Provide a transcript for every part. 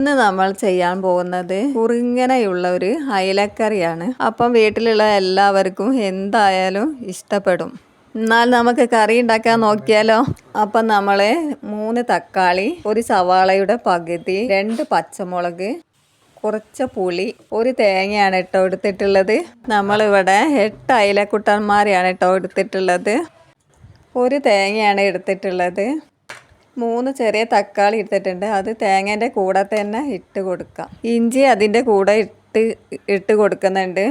ഇന്ന് നമ്മൾ ചെയ്യാൻ പോകുന്നത് കുറുങ്ങനെയുള്ള ഒരു അയലക്കറിയാണ്. അപ്പം വീട്ടിലുള്ള എല്ലാവർക്കും എന്തായാലും ഇഷ്ടപ്പെടും. എന്നാൽ നമുക്ക് കറി ഉണ്ടാക്കാൻ നോക്കിയാലോ. അപ്പം നമ്മൾ 3 തക്കാളി, ഒരു സവാളയുടെ പകുതി, 2 പച്ചമുളക്, കുറച്ച് പുളി, ഒരു തേങ്ങയാണ് എടുത്തിട്ടുള്ളത്. നമ്മളിവിടെ 8 അയലക്കുട്ടന്മാരെയാണ് എടുത്തിട്ടുള്ളത്. ഒരു തേങ്ങയാണ് എടുത്തിട്ടുള്ളത്. 3 ചെറിയ തക്കാളി എടുത്തിട്ടുണ്ട്. അത് തേങ്ങേൻ്റെ കൂടെ തന്നെ ഇട്ട് കൊടുക്കാം. ഇഞ്ചി അതിൻ്റെ കൂടെ ഇട്ട് കൊടുക്കുന്നുണ്ട്.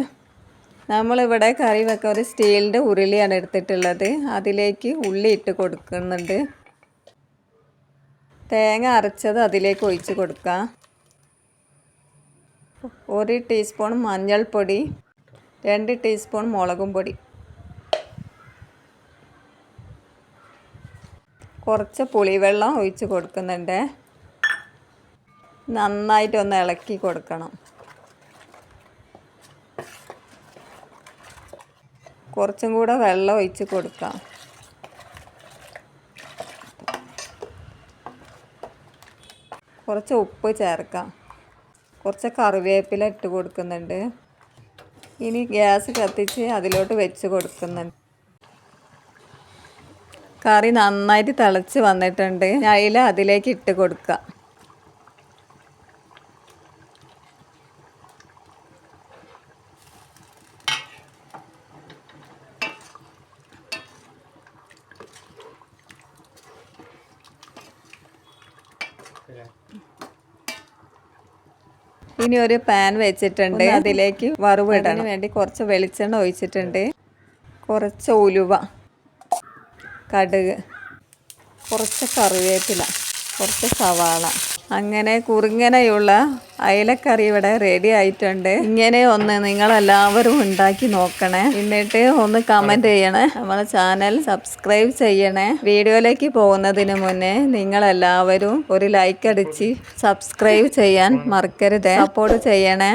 നമ്മളിവിടെ കറി വെക്കാൻ ഒരു സ്റ്റീലിൻ്റെ ഉരുളിയാണ് എടുത്തിട്ടുള്ളത്. അതിലേക്ക് ഉള്ളി ഇട്ട് കൊടുക്കുന്നുണ്ട്. തേങ്ങ അരച്ചത് അതിലേക്ക് ഒഴിച്ച് കൊടുക്കാം. 1 ടീസ്പൂൺ മഞ്ഞൾപ്പൊടി, 2 ടീസ്പൂൺ മുളകും പൊടി, കുറച്ച് പുളിവെള്ളം ഒഴിച്ച് കൊടുക്കുന്നുണ്ട്. നന്നായിട്ടൊന്ന് ഇളക്കി കൊടുക്കണം. കുറച്ചും കൂടെ വെള്ളം ഒഴിച്ച് കൊടുക്കാം. കുറച്ച് ഉപ്പ് ചേർക്കാം. കുറച്ച് കറിവേപ്പില ഇട്ട് കൊടുക്കുന്നുണ്ട്. ഇനി ഗ്യാസ് കത്തിച്ച് അതിലോട്ട് വെച്ച് കൊടുക്കുന്നുണ്ട്. കറി നന്നായിട്ട് തിളച്ച് വന്നിട്ടുണ്ട്. അയില അതിലേക്ക് ഇട്ട് കൊടുക്കുക. ഇനി ഒരു പാൻ വെച്ചിട്ടുണ്ട്. അതിലേക്ക് വറവിടാൻ വേണ്ടി കുറച്ച് വെളിച്ചെണ്ണ ഒഴിച്ചിട്ടുണ്ട്. കുറച്ച് ഉലുവ, കടുക്, കുറച്ച് കറിവേപ്പില, കുറച്ച് സവാള. അങ്ങനെ കുറുങ്ങനെയുള്ള അയലക്കറി ഇവിടെ റെഡി ആയിട്ടുണ്ട്. ഇങ്ങനെ ഒന്ന് നിങ്ങളെല്ലാവരും ഉണ്ടാക്കി നോക്കണേ. എന്നിട്ട് ഒന്ന് കമൻറ്റ് ചെയ്യണേ. നമ്മളെ ചാനൽ സബ്സ്ക്രൈബ് ചെയ്യണേ. വീഡിയോയിലേക്ക് പോകുന്നതിന് മുന്നേ നിങ്ങളെല്ലാവരും ഒരു ലൈക്ക് അടിച്ച് സബ്സ്ക്രൈബ് ചെയ്യാൻ മറക്കരുത്. സപ്പോർട്ട് ചെയ്യണേ.